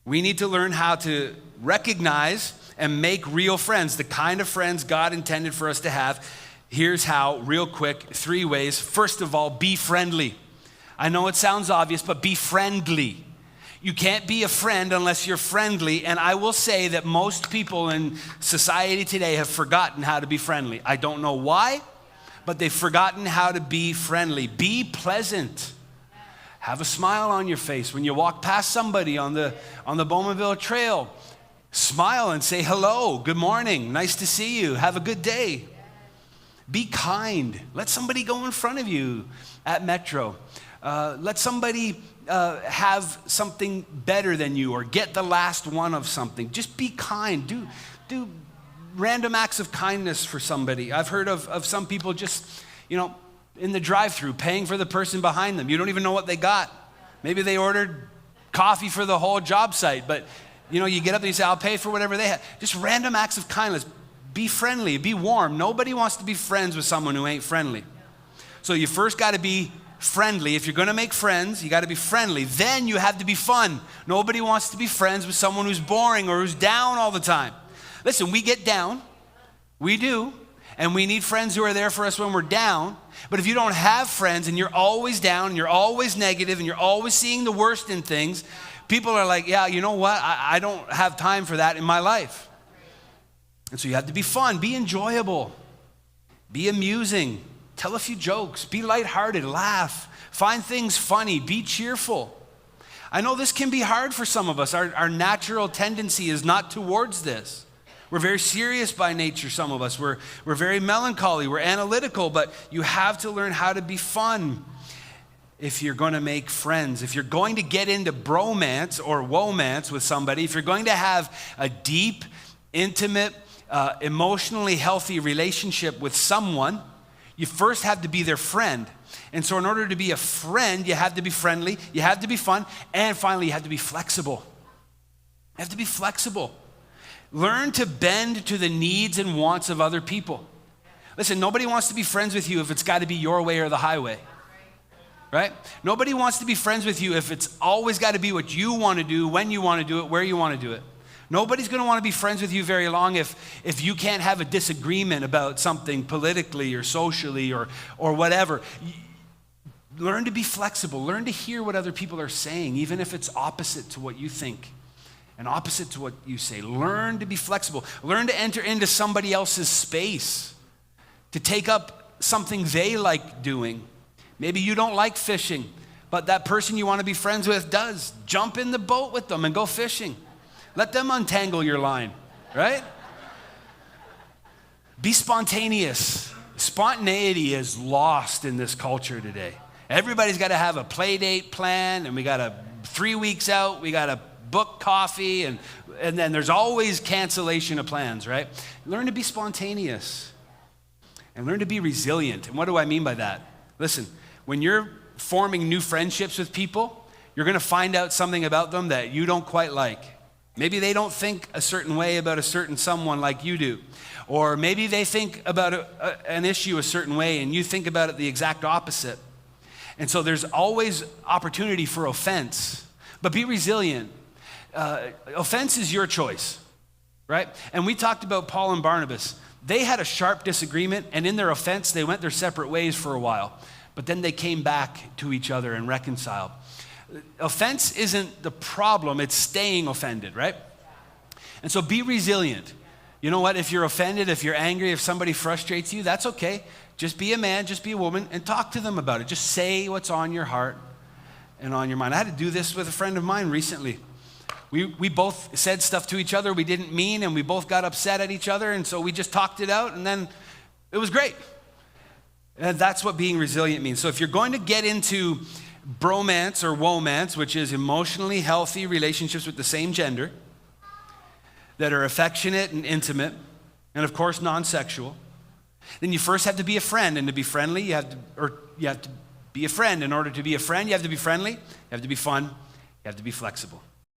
We need to learn how to recognize and make real friends, the kind of friends God intended for us to have. Here's how, real quick, 3 ways. First of all, be friendly. I know it sounds obvious, but be friendly. You can't be a friend unless you're friendly, and I will say that most people in society today have forgotten how to be friendly. I don't know why, but they've forgotten how to be friendly. Be pleasant. Have a smile on your face when you walk past somebody on the Bowmanville Trail. Smile and say hello, good morning, nice to see you, have a good day. Be kind. Let somebody go in front of you at Metro. Let somebody have something better than you or get the last one of something. Just be kind. Do random acts of kindness for somebody. I've heard of some people just, in the drive-thru, paying for the person behind them. You don't even know what they got. Maybe they ordered coffee for the whole job site, but you get up and you say, I'll pay for whatever they have. Just random acts of kindness. Be friendly, be warm. Nobody wants to be friends with someone who ain't friendly. So you first got to be friendly. If you're going to make friends, you got to be friendly. Then you have to be fun. Nobody wants to be friends with someone who's boring or who's down all the time. Listen, we get down. We do. And we need friends who are there for us when we're down. But if you don't have friends and you're always down and you're always negative and you're always seeing the worst in things, people are like, yeah, you know what? I don't have time for that in my life. And so you have to be fun, be enjoyable, be amusing, tell a few jokes, be lighthearted, laugh, find things funny, be cheerful. I know this can be hard for some of us. Our natural tendency is not towards this. We're very serious by nature, some of us. We're very melancholy, we're analytical, but you have to learn how to be fun if you're going to make friends. If you're going to get into bromance or womance with somebody, if you're going to have a deep, intimate, emotionally healthy relationship with someone, you first have to be their friend. And so in order to be a friend, you have to be friendly, you have to be fun, and finally you have to be flexible. You have to be flexible. Learn to bend to the needs and wants of other people. Listen, nobody wants to be friends with you if it's got to be your way or the highway. Right? Nobody wants to be friends with you if it's always got to be what you want to do, when you want to do it, where you want to do it. Nobody's going to want to be friends with you very long if you can't have a disagreement about something politically or socially or whatever. Learn to be flexible. Learn to hear what other people are saying, even if it's opposite to what you think and opposite to what you say. Learn to be flexible. Learn to enter into somebody else's space, to take up something they like doing. Maybe you don't like fishing, but that person you want to be friends with does. Jump in the boat with them and go fishing. Let them untangle your line, right? Be spontaneous. Spontaneity is lost in this culture today. Everybody's got to have a play date plan, and we got 3 weeks out, we got to book coffee, and then there's always cancellation of plans, right? Learn to be spontaneous and learn to be resilient. And what do I mean by that? Listen, when you're forming new friendships with people, you're going to find out something about them that you don't quite like. Maybe they don't think a certain way about a certain someone like you do. Or maybe they think about an issue a certain way and you think about it the exact opposite. And so there's always opportunity for offense. But be resilient. Offense is your choice, right? And we talked about Paul and Barnabas. They had a sharp disagreement, and in their offense, they went their separate ways for a while. But then they came back to each other and reconciled. Offense isn't the problem, it's staying offended, right? And so be resilient. You know what? If you're offended, if you're angry, if somebody frustrates you, that's okay. Just be a man, just be a woman, and talk to them about it. Just say what's on your heart and on your mind. I had to do this with a friend of mine recently. We both said stuff to each other we didn't mean, and we both got upset at each other, and so we just talked it out, and then it was great. And that's what being resilient means. So if you're going to get into bromance or womance, which is emotionally healthy relationships with the same gender that are affectionate and intimate, and of course non-sexual, then you first have to be a friend, and to be friendly, you have to be a friend. In order to be a friend, you have to be friendly, you have to be fun, you have to be flexible.